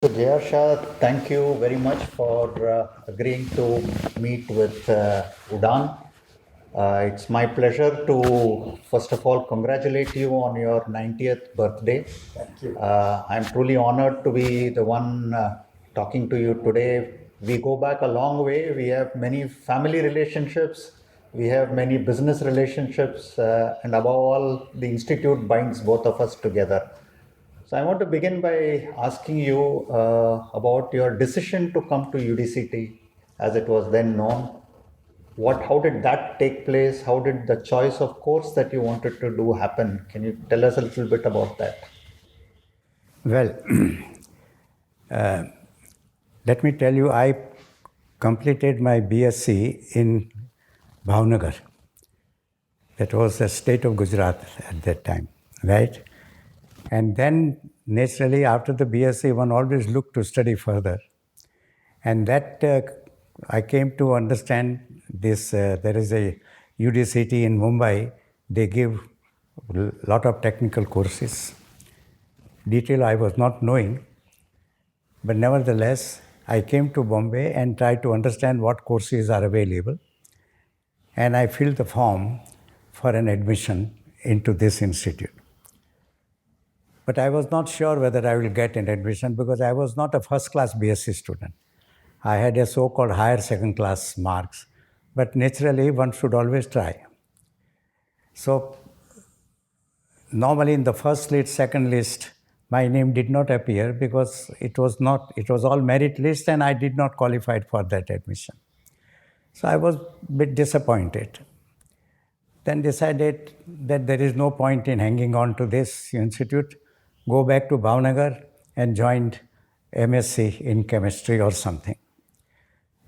So, J.R. Shah, thank you very much for agreeing to meet with UDAAN. It's my pleasure to, first of all, congratulate you on your 90th birthday. Thank you. I'm truly honored to be the one talking to you today. We go back a long way. We have many family relationships, we have many business relationships, and above all, the Institute binds both of us together. So I want to begin by asking you about your decision to come to UDCT, as it was then known. How did that take place? How did the choice of course that you wanted to do happen? Can you tell us a little bit about that? Well, let me tell you, I completed my BSc in Bhavnagar. That was the state of Gujarat at that time, right? And then, naturally, after the BSc, one always looked to study further. And that I came to understand this. There is a UDCT in Mumbai. They give a lot of technical courses. Detail I was not knowing, but nevertheless, I came to Bombay and tried to understand what courses are available. And I filled the form for an admission into this institute. But I was not sure whether I will get an admission because I was not a first class BSc student. I had a so called higher second class marks. But naturally, one should always try. So, normally in the first list, second list, my name did not appear because it was all merit list and I did not qualify for that admission. So I was a bit disappointed. Then decided that there is no point in hanging on to this institute, go back to Bhavnagar and joined MSc in chemistry or something.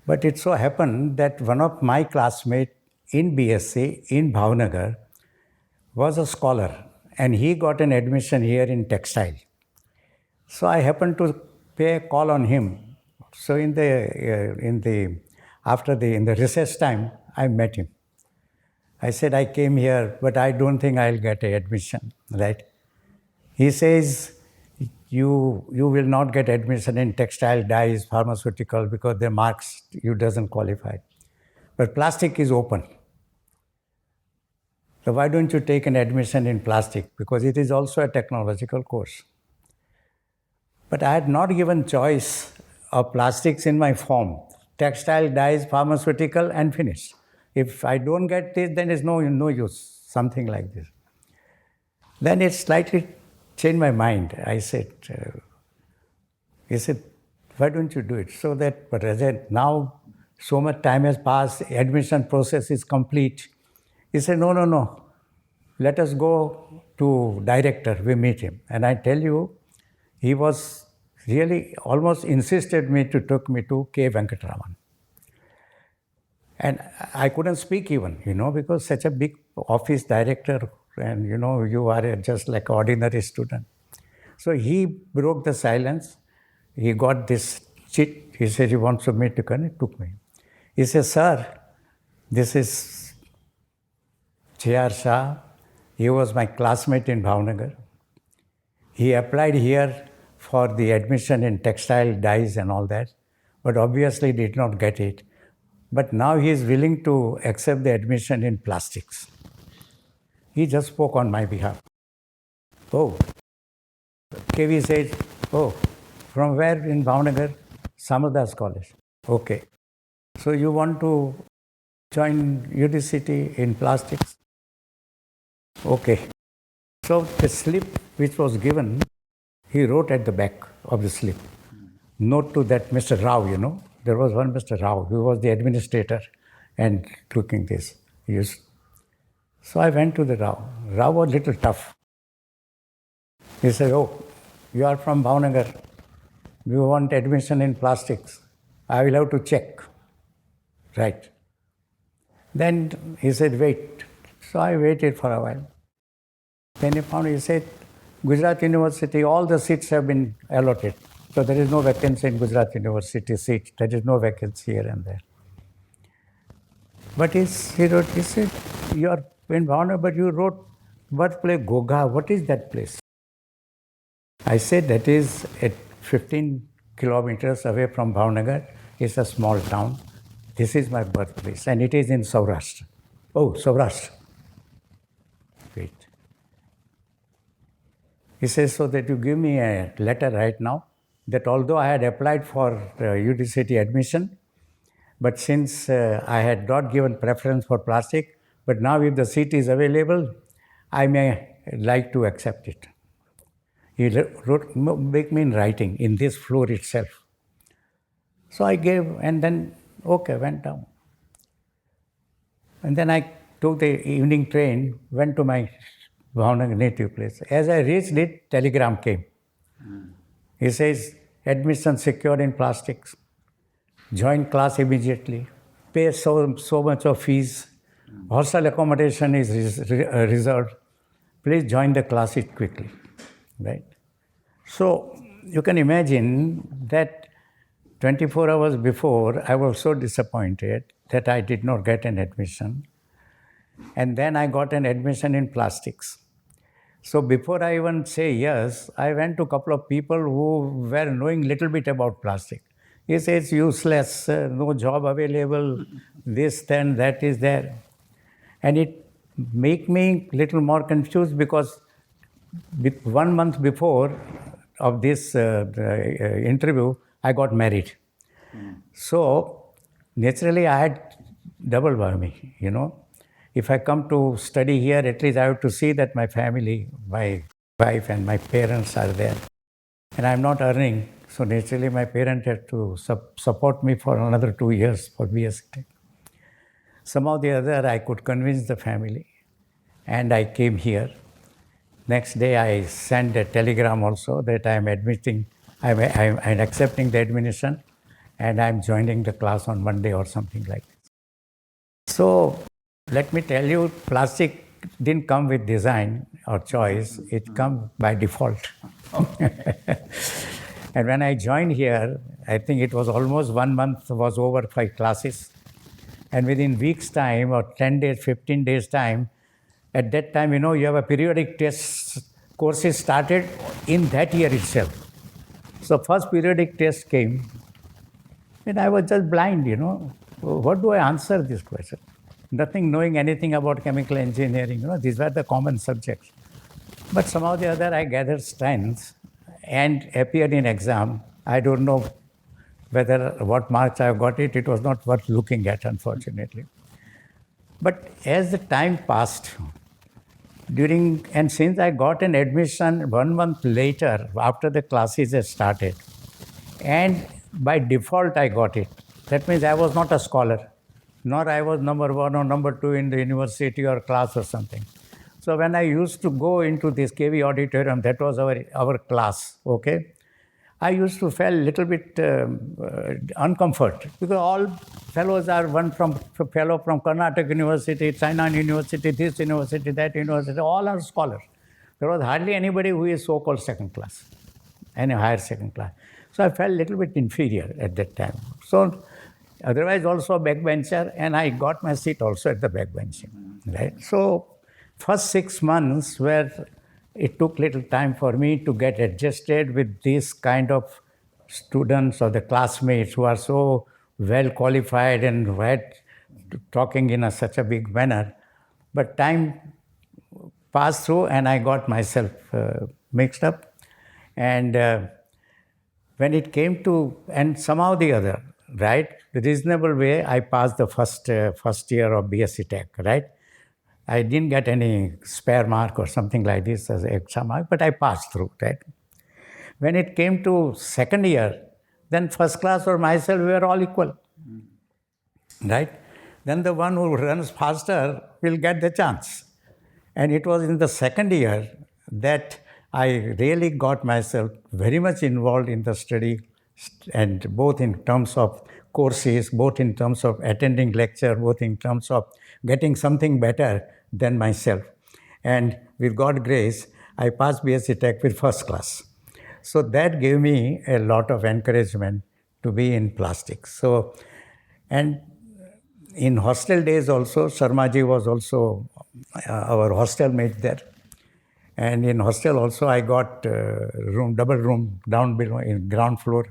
But it so happened that one of my classmates in BSc in Bhavnagar was a scholar and he got an admission here in textile. So I happened to pay a call on him. So in the recess time, I met him. I said, I came here, but I don't think I'll get an admission, right? He says, you will not get admission in textile, dyes, pharmaceutical, because their marks, you doesn't qualify. But plastic is open. So why don't you take an admission in plastic? Because it is also a technological course. But I had not given choice of plastics in my form. Textile, dyes, pharmaceutical, and finished. If I don't get this, then there's no use, something like this. Then it slightly changed my mind. I said, he said, why don't you do it? So that, but as I, now so much time has passed, admission process is complete. He said, no, let us go to director, we meet him. And I tell you, he was really almost insisted me to took me to K. Venkataraman. And I couldn't speak even, because such a big office director and, you are just like an ordinary student. So he broke the silence. He got this chit. He said he wants to meet you. He took me. He said, sir, this is J.R. Shah. He was my classmate in Bhavnagar. He applied here for the admission in textile, dyes and all that, but obviously did not get it. But now he is willing to accept the admission in plastics. He just spoke on my behalf. Oh, KV said, oh, from where in Bhavnagar? Samardas College. Okay. So you want to join UDCT in plastics? Okay. So the slip which was given, he wrote at the back of the slip, note to that Mr. Rao, there was one Mr. Rao, who was the administrator and looking this. So I went to the Rao. Rao was a little tough. He said, oh, you are from Bhavnagar. You want admission in plastics. I will have to check. Right. Then he said, wait. So I waited for a while. Then he said, Gujarat University, all the seats have been allotted. So there is no vacancy in Gujarat University seat. There is no vacancy here and there. But he said, you are in Bhavnagar, but you wrote birthplace Goga. What is that place? I said, that is at 15 kilometers away from Bhavnagar. It's a small town. This is my birthplace, and it is in Saurashtra. Oh, Saurashtra. Wait. He says, so that you give me a letter right now that although I had applied for UDCT admission, but since I had not given preference for plastic, but now if the seat is available, I may like to accept it. He wrote, make me in writing in this floor itself. So I gave, and then, okay, went down. And then I took the evening train, went to my Bhavnagar native place. As I reached it, telegram came. He says, admission secured in plastics. Join class immediately. Pay so much of fees. Hostel accommodation is reserved. Please join the class quickly. Right? So you can imagine that 24 hours before, I was so disappointed that I did not get an admission. And then I got an admission in plastics. So before I even say yes, I went to a couple of people who were knowing little bit about plastic. He says, useless, no job available, this, then, that is there. And it make me little more confused because 1 month before of this interview, I got married. So naturally, I had double whammy, you know. If I come to study here, at least I have to see that my family, my wife and my parents are there. And I'm not earning, so naturally my parents have to support me for another 2 years for BSc. Somehow the other, I could convince the family, and I came here. Next day, I sent a telegram also that I'm accepting the admission, and I'm joining the class on Monday or something like that. So let me tell you, plastic didn't come with design or choice, it comes by default. And when I joined here, I think it was almost 1 month was over 5 classes. And within weeks' time or 10 days, 15 days' time, at that time, you know, you have a periodic test courses started in that year itself. So first periodic test came, and I was just blind, you know. What do I answer this question? Nothing knowing anything about chemical engineering, you know, these were the common subjects. But somehow or the other, I gathered strength and appeared in exam. I don't know whether what marks I got it was not worth looking at, unfortunately. But as the time passed, and since I got an admission 1 month later, after the classes had started, and by default I got it. That means I was not a scholar, nor I was number 1 or number 2 in the university or class or something. So when I used to go into this KV auditorium, that was our class, okay? I used to feel a little bit uncomfort because all fellows are fellow from Karnataka University, China University, this university, that university, all are scholars. There was hardly anybody who is so-called second class, any higher second class. So I felt a little bit inferior at that time. So otherwise also a backbencher, and I got my seat also at the backbench, right? So first 6 months were, it took little time for me to get adjusted with this kind of students or the classmates who are so well qualified and talking in such a big manner. But time passed through and I got myself mixed up. And when it came to, and somehow the other, right, the reasonable way, I passed the first year of BSc Tech, right? I didn't get any spare mark or something like this as extra mark, but I passed through, right? When it came to second year, then first class or myself, we were all equal, right? Then the one who runs faster will get the chance. And it was in the second year that I really got myself very much involved in the study, and both in terms of courses, both in terms of attending lecture, both in terms of getting something better than myself. And with God's grace, I passed BSc Tech with first class. So that gave me a lot of encouragement to be in plastics. So, and in hostel days also, Sharmaji was also our hostel mate there. And in hostel also, I got double room down below in ground floor.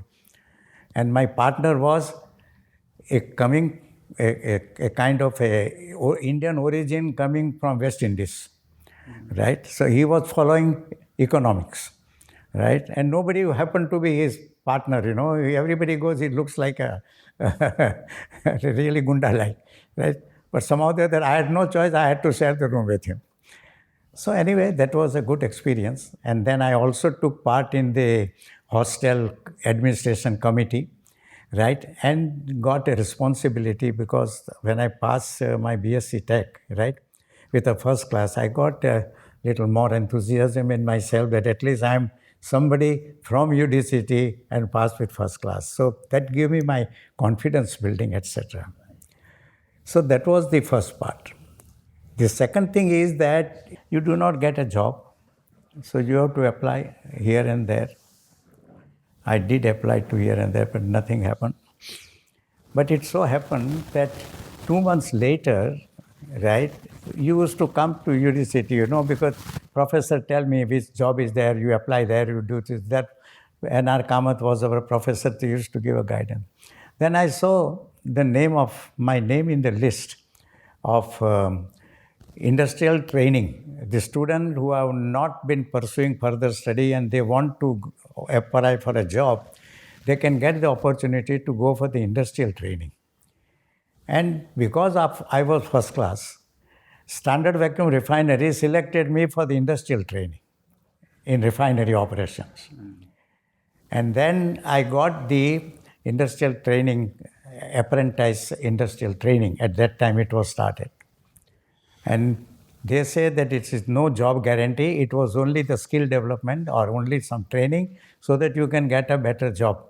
And my partner was a kind of Indian origin coming from West Indies, right? So he was following economics, right? And nobody happened to be his partner, Everybody goes, he looks like a really gunda-like, right? But somehow or the other, I had no choice. I had to share the room with him. So anyway, that was a good experience. And then I also took part in the hostel administration committee, right? And got a responsibility because when I passed my BSc Tech, right, with a first class, I got a little more enthusiasm in myself that at least I'm somebody from UDCT and passed with first class. So that gave me my confidence building, etc. So that was the first part. The second thing is that you do not get a job, so you have to apply here and there. I did apply to here and there, but nothing happened. But it so happened that 2 months later, right, you used to come to UDCT, because professor tell me which job is there, you apply there, you do this, that. N.R. Kamath was our professor, he used to give a guidance. Then I saw my name in the list of industrial training. The students who have not been pursuing further study and they want to apply for a job, they can get the opportunity to go for the industrial training. And because I was first class, Standard Vacuum Refinery selected me for the industrial training in refinery operations. And then I got the industrial training, apprentice industrial training. At that time it was started. And they say that it is no job guarantee. It was only the skill development or only some training so that you can get a better job.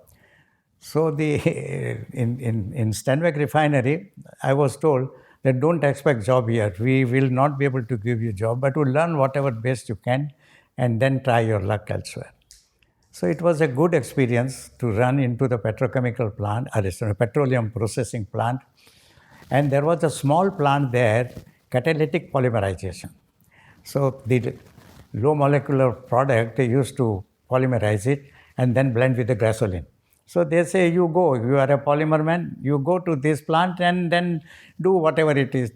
So in Stanway Refinery, I was told that don't expect job here. We will not be able to give you job, but we'll learn whatever best you can and then try your luck elsewhere. So it was a good experience to run into the petrochemical plant, petroleum processing plant. And there was a small plant there, catalytic polymerization. So the low molecular product, they used to polymerize it and then blend with the gasoline. So they say, you are a polymer man, you go to this plant and then do whatever it is,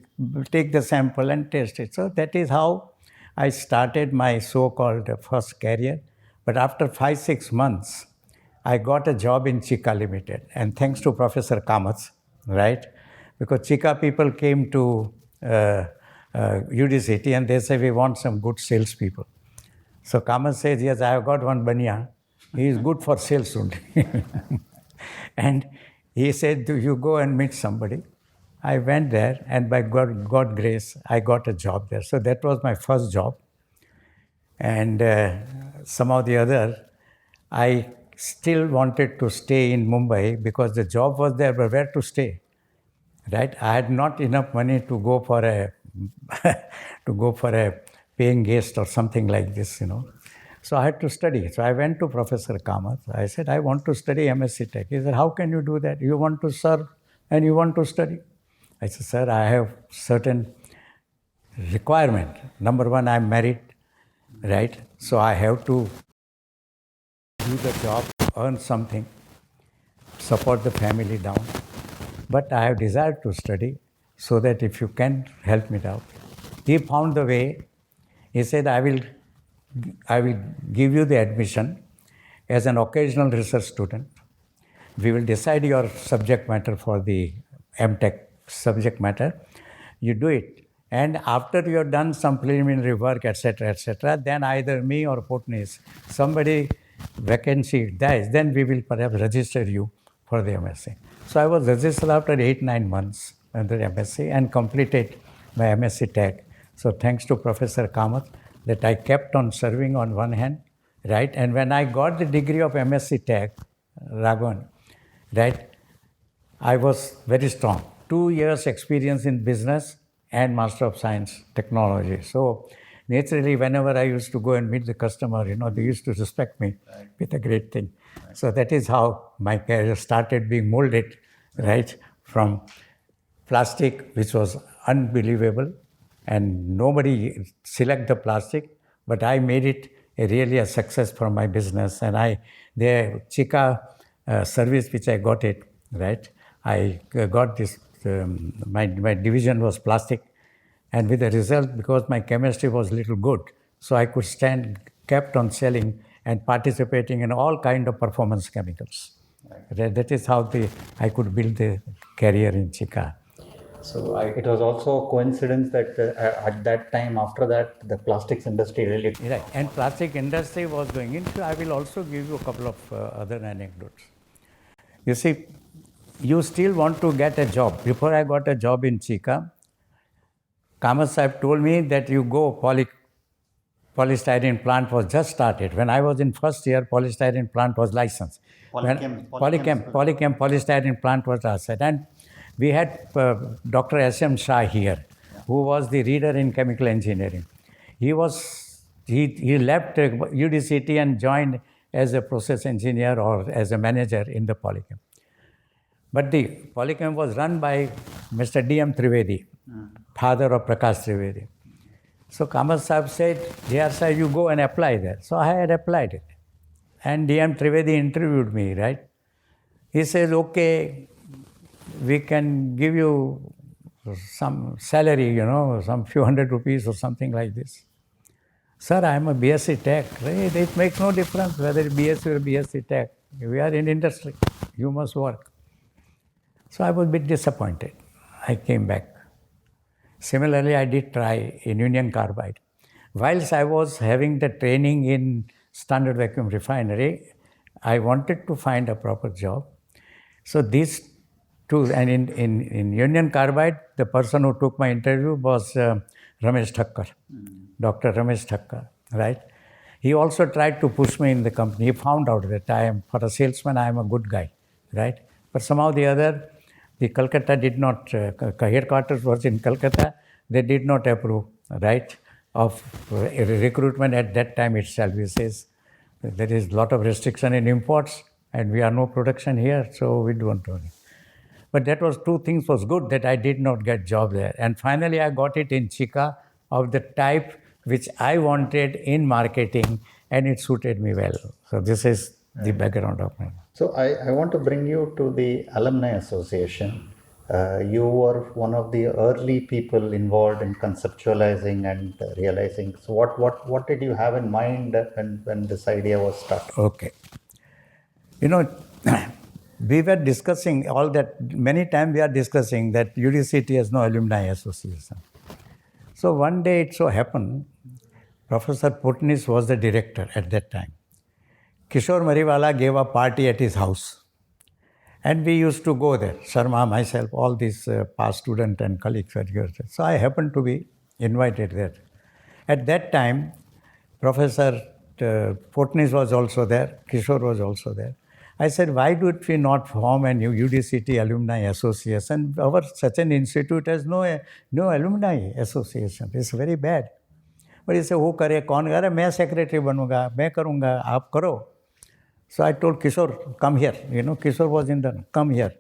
take the sample and test it. So that is how I started my so-called first career. But after 5-6 months, I got a job in Chika Limited. And thanks to Professor Kamath, right? Because Chika people came to UDCT and they say, we want some good salespeople. So Kamath says, yes, I have got one Bania. He is good for sales only. And he said, you go and meet somebody. I went there and by God's grace, I got a job there. So that was my first job. And somehow the other, I still wanted to stay in Mumbai because the job was there, but where to stay? Right? I had not enough money to go for a paying guest or something like this, So I had to study. So I went to Professor Kamath. I said, I want to study MSc Tech. He said, how can you do that? You want to serve and you want to study? I said, sir, I have certain requirement. Number one, I'm married, right? So I have to do the job, earn something, support the family down. But I have desired to study so that if you can help me out. He found the way. He said, I will give you the admission as an occasional research student. We will decide your subject matter for the MTech subject matter. You do it. And after you have done some preliminary work, etc., then either me or Putnis, somebody vacancy dies, then we will perhaps register you for the MSc. So I was registered after 8-9 months under MSc and completed my MSc Tech. So thanks to Professor Kamath that I kept on serving on one hand, right? And when I got the degree of MSc Tech, Raghavan, right, I was very strong. 2 years experience in business and Master of Science Technology. So naturally, whenever I used to go and meet the customer, they used to respect me with a great thing. So that is how my career started being molded, right? From plastic, which was unbelievable, and nobody select the plastic, but I made it really a success for my business. And Chika service which I got it, right? I got this, my division was plastic, and with the result, because my chemistry was little good, so I could kept on selling and participating in all kind of performance chemicals. That is how I could build the career in Chika. So it was also a coincidence that at that time, after that, the plastics industry really. Right, and plastic industry was going into. I will also give you a couple of other anecdotes. You see, you still want to get a job. Before I got a job in Chika, Kamath Sahib told me that you go polystyrene plant was just started. When I was in first year, polystyrene plant was licensed. Polychem polystyrene plant was licensed. And we had Dr. S.M. Shah here, who was the reader in chemical engineering. He left UDCT and joined as a process engineer or as a manager in the Polychem. But the Polychem was run by Mr. D.M. Trivedi, father of Prakash Trivedi. So Kamath Sahib said, "Dear sir, you go and apply there." So I had applied it. And D.M. Trivedi interviewed me, right? He says, "Okay, we can give you some salary, some few hundred rupees or something like this." "Sir, I am a BSc Tech. Right? It makes no difference whether it's BSc or BSc Tech. We are in industry. You must work." So I was a bit disappointed. I came back. Similarly, I did try in Union Carbide. Whilst I was having the training in Standard Vacuum Refinery, I wanted to find a proper job. So these two, and in Union Carbide, the person who took my interview was Ramesh Thakkar, Dr. Ramesh Thakkar, right? He also tried to push me in the company. He found out that for a salesman, I am a good guy, right? But somehow the other, the Calcutta did not, headquarters was in Calcutta, they did not approve, right, of recruitment at that time itself. He says, there is a lot of restriction in imports and we are no production here, so we don't do it. But that was two things was good that I did not get job there. And finally I got it in Chika of the type which I wanted in marketing, and it suited me well. So this is the background of mine. So I want to bring you to the Alumni Association. You were one of the early people involved in conceptualizing and realizing. So what did you have in mind when this idea was started? Okay. We were discussing all that, many times we are discussing that UDCT has no alumni association. So one day it so happened, Professor Putnis was the director at that time. Kishore Mariwala gave a party at his house. And we used to go there, Sharma, myself, all these past students and colleagues were here. So I happened to be invited there. At that time, Professor Putnis was also there, Kishore was also there. I said, why did we not form a new UDCT Alumni Association? Such an institute has no alumni association. It's very bad. But he said, who करे, कौन करे? मैं secretary बनूंगा, मैं करूंगा, आप करो. So I told Kishore, come here. Kishore was in the, come here.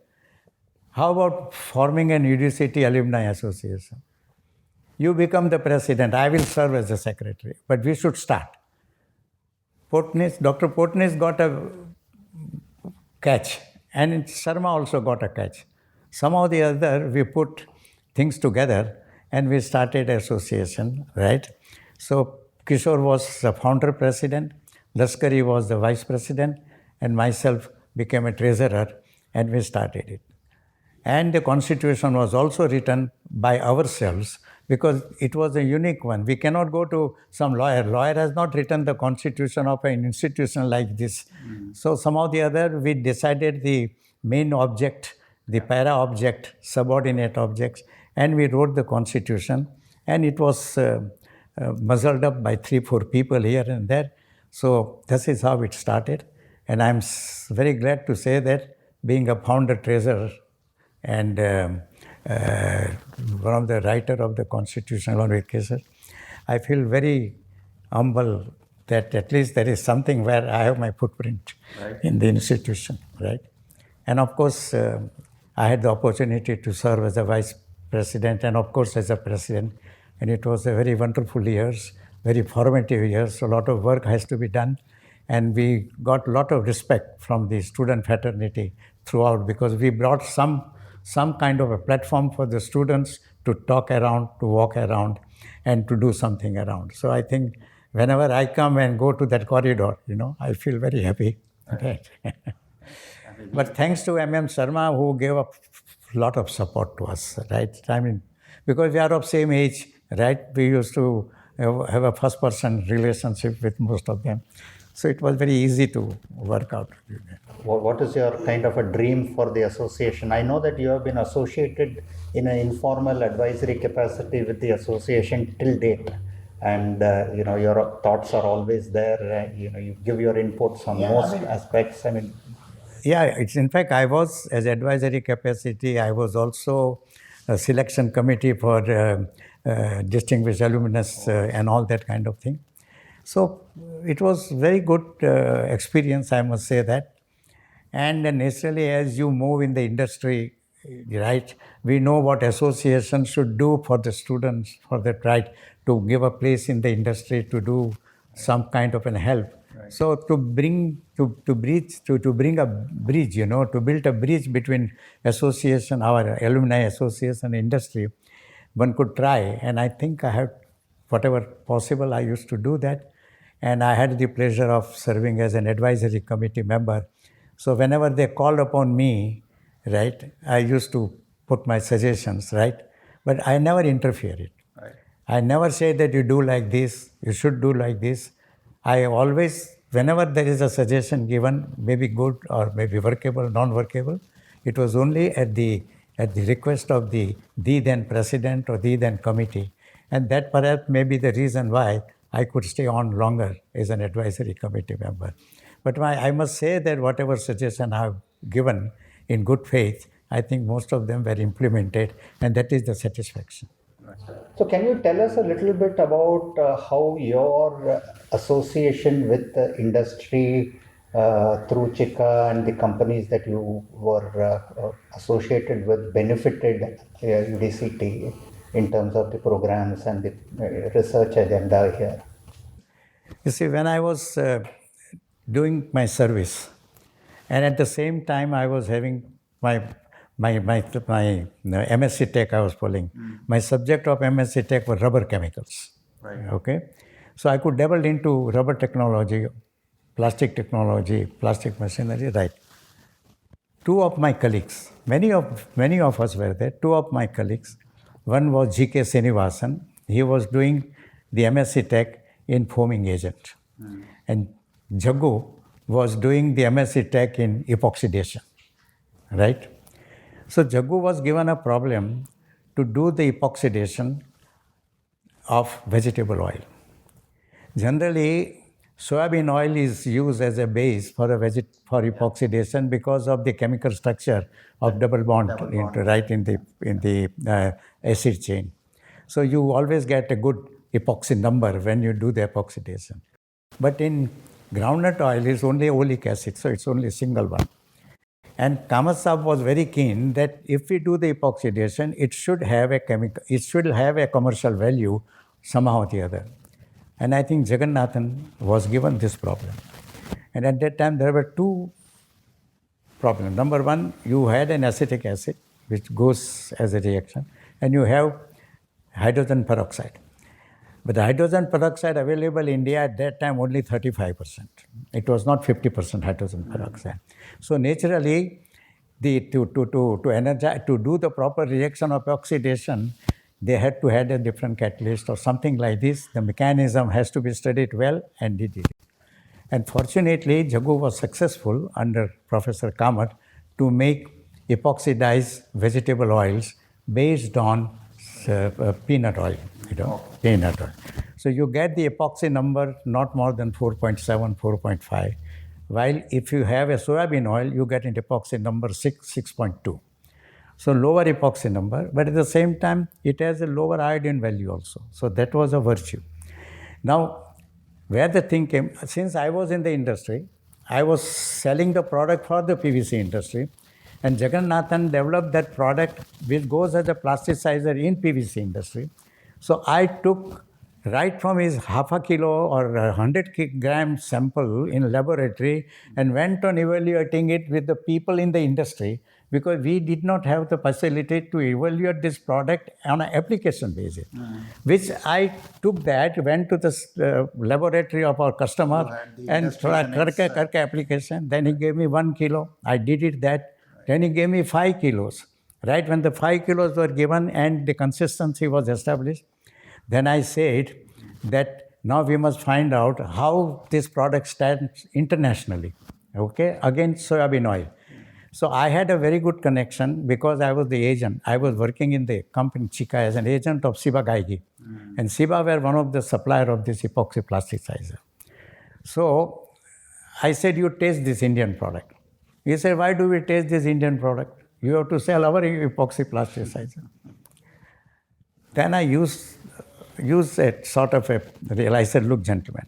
How about forming an UDCT Alumni Association? You become the president. I will serve as the secretary. But we should start. Dr. Putnis got a catch. And Sharma also got a catch. Somehow or the other, we put things together and we started association, right? So Kishore was the founder president, Laskari was the vice president, and myself became a treasurer, and we started it. And the constitution was also written by ourselves because it was a unique one. We cannot go to some lawyer. Lawyer has not written the constitution of an institution like this. So somehow or the other, we decided the main object, the para object, subordinate objects, and we wrote the constitution, and it was muzzled up by 3-4 people here and there. So this is how it started. And I'm very glad to say that being a founder treasurer and one of the writer of the constitution along with Kesar, I feel very humble that at least there is something where I have my footprint in the institution, right? And of course, I had the opportunity to serve as a vice president and of course as a president. And it was a very wonderful years, very formative years. A lot of work has to be done. And we got a lot of respect from the student fraternity throughout because we brought some kind of a platform for the students to talk around, to walk around, and to do something around. So I think whenever I come and go to that corridor, I feel very happy. Right. But thanks to M.M. Sharma, who gave a lot of support to us, right? I mean, because we are of same age, right? We used to have a first-person relationship with most of them. So it was very easy to work out. What is your kind of a dream for the association? I know that you have been associated in an informal advisory capacity with the association till date. And your thoughts are always there. You give your inputs on most aspects. I mean, yeah, it's in fact I was as advisory capacity. I was also a selection committee for distinguished alumnus and all that kind of thing. So it was very good experience, I must say that. And naturally, as you move in the industry, right, we know what association should do for the students, for that right to give a place in the industry, to do some kind of an help. Right. So to bring to bring a bridge, to build a bridge between association, our alumni association, industry, one could try. And I think I have whatever possible. I used to do that, and I had the pleasure of serving as an advisory committee member. So whenever they called upon me, right, I used to put my suggestions, right, but I never interfered. Right. I never say that you do like this, you should do like this. I always, whenever there is a suggestion given, maybe good or maybe workable, non-workable, it was only at the request of the then president or the then committee. And that perhaps may be the reason why I could stay on longer as an advisory committee member. But I must say that whatever suggestion I have given in good faith, I think most of them were implemented, and that is the satisfaction. So can you tell us a little bit about how your association with the industry through Chika and the companies that you were associated with benefited UDCT in terms of the programs and the research agenda here? You see, when I was doing my service, and at the same time I was having my MSc Tech I was following. My subject of MSc Tech was rubber chemicals. Right. Okay, so I could dabble into rubber technology, plastic technology, plastic machinery. Right. Two of my colleagues, many of us were there. Two of my colleagues, one was G.K. Srinivasan. He was doing the MSc Tech in foaming agent, and Jaggu was doing the MSc Tech in epoxidation. Right. So Jaggu was given a problem to do the epoxidation of vegetable oil. Generally, soybean oil is used as a base for epoxidation because of the chemical structure of double bond. Right in the acid chain. So you always get a good epoxy number when you do the epoxidation. But in groundnut oil is only oleic acid, so it's only a single one. And Kamath Saab was very keen that if we do the epoxidation, it should have a commercial value somehow or the other. And I think Jagannathan was given this problem. And at that time, there were two problems. Number one, you had an acetic acid, which goes as a reaction, and you have hydrogen peroxide. But the hydrogen peroxide available in India at that time only 35%. It was not 50% hydrogen peroxide. So naturally, to do the proper reaction of oxidation, they had to have a different catalyst or something like this. The mechanism has to be studied well, and they did it. And fortunately, Jaggu was successful under Professor Kamath to make epoxidized vegetable oils based on peanut oil. Peanut oil. So you get the epoxy number not more than 4.7, 4.5. While if you have a soybean oil, you get an epoxy number 6.2. So lower epoxy number, but at the same time, it has a lower iodine value also. So that was a virtue. Now, where the thing came, since I was in the industry, I was selling the product for the PVC industry, and Jagannathan developed that product which goes as a plasticizer in PVC industry. So I took right from his half a kilo or 100 gram sample in laboratory and went on evaluating it with the people in the industry, because we did not have the facility to evaluate this product on an application basis. Which I took that, went to the laboratory of our customer and karke application. Then he gave me 1 kilo. I did it that. Then he gave me 5 kilos. Right when the 5 kilos were given and the consistency was established, then I said that now we must find out how this product stands internationally, okay, against soybean oil. So I had a very good connection because I was the agent. I was working in the company Chica as an agent of Siba Gaigi. And Siba were one of the supplier of this epoxy plasticizer. So I said, you taste this Indian product. He said, why do we taste this Indian product? You have to sell our epoxy plasticizer. Then I used a sort of a realize that, look, gentlemen,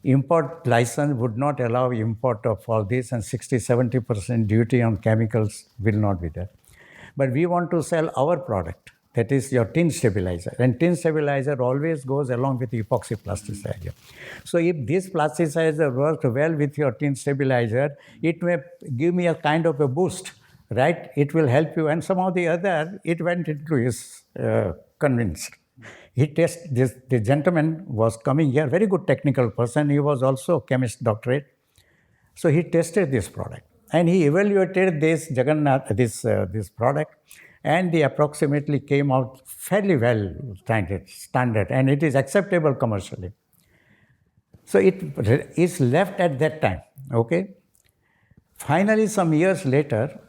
import license would not allow import of all this, and 60-70% duty on chemicals will not be there. But we want to sell our product, that is your tin stabilizer. And tin stabilizer always goes along with epoxy plasticizer. So if this plasticizer works well with your tin stabilizer, it may give me a kind of a boost, right? It will help you. And somehow the other, it went into his convinced. He tested this. The gentleman was coming here, very good technical person. He was also chemist doctorate. So he tested this product and he evaluated this Jagannath, this product, and the approximately came out fairly well standard, and it is acceptable commercially. So it is left at that time. Okay. Finally, some years later,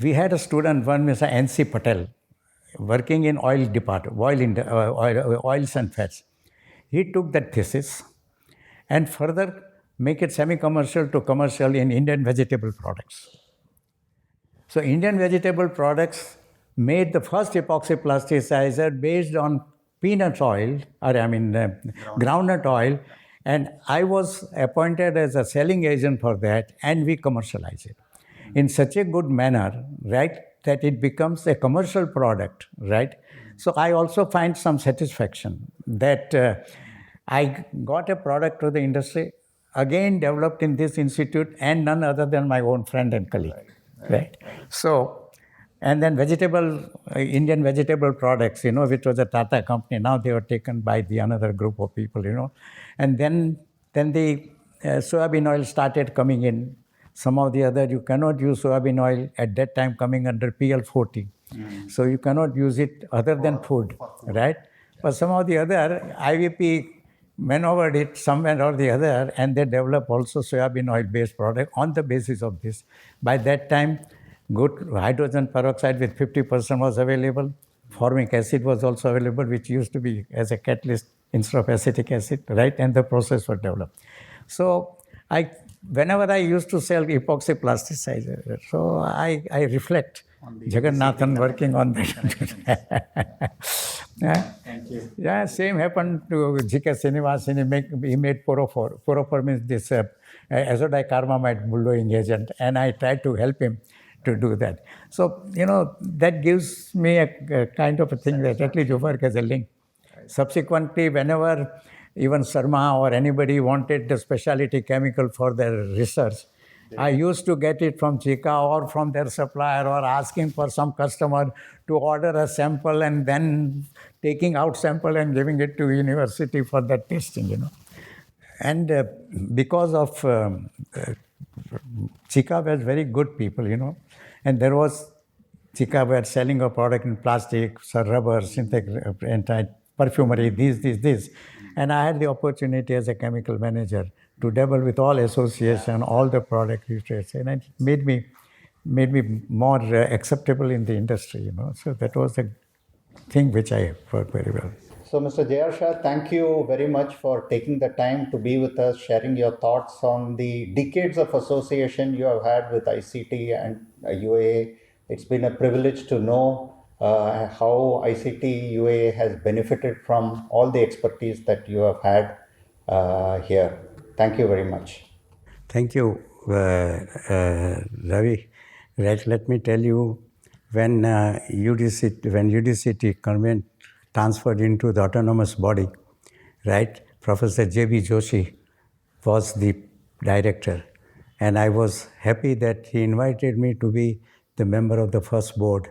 we had a student, one Mr. N.C. Patel, working in oil department, oils and fats. He took that thesis and further make it semi-commercial to commercial in Indian vegetable products. So Indian vegetable products made the first epoxy plasticizer based on peanut oil, groundnut oil, and I was appointed as a selling agent for that, and we commercialized it in such a good manner, right, that it becomes a commercial product, right? So I also find some satisfaction that I got a product to the industry, again developed in this institute, and none other than my own friend and colleague, right? So, and then Indian vegetable products, which was a Tata company, now they were taken by the another group of people, and then the soybean oil started coming in. Some of the other, you cannot use soybean oil at that time coming under PL40. So you cannot use it other than food, right? But some of the other, IVP maneuvered it somewhere or the other, and they developed also soybean oil-based product on the basis of this. By that time, good hydrogen peroxide with 50% was available. Formic acid was also available, which used to be as a catalyst instead of acetic acid, right? And the process was developed. So whenever I used to sell epoxy plasticizer, so I reflect Jagannathan working on that. Thank you. Yeah, same happened to G.K. Srinivasan. He made 404. 404 means this azodicarbamide bullowing agent, and I tried to help him to do that. So, that gives me a kind of a thing that at least you work as a link. Subsequently, whenever even Sarma or anybody wanted the specialty chemical for their research, I used to get it from Chica or from their supplier, or asking for some customer to order a sample and then taking out sample and giving it to university for that testing, And because of Chica was very good people, and there was Chica were selling a product in plastic, rubber, synthetic, perfumery, this. And I had the opportunity as a chemical manager to dabble with all association, all the product research, and it made me more acceptable in the industry, So that was a thing which I worked very well. So, Mr. J.R. Shah, thank you very much for taking the time to be with us, sharing your thoughts on the decades of association you have had with ICT and UAA. It's been a privilege to know how ICT UAA has benefited from all the expertise that you have had here. Thank you very much. Thank you, Ravi. Right, let me tell you, when UDCT transferred into the autonomous body, right? Professor J.B. Joshi was the director. And I was happy that he invited me to be the member of the first board.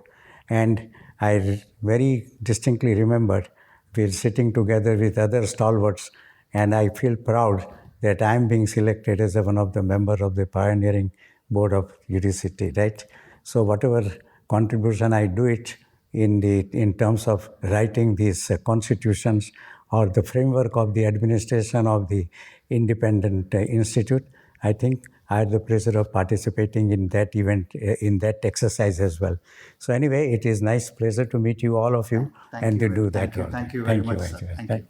And I very distinctly remember we're sitting together with other stalwarts, and I feel proud that I'm being selected as one of the members of the pioneering board of UDCT, right? So whatever contribution I do it in terms of writing these constitutions or the framework of the administration of the independent institute, I think I had the pleasure of participating in that event, in that exercise as well. So anyway, it is nice pleasure to meet you, all of you, Thank and you to do thank that. you. Role. Thank you very much, sir. Thank you.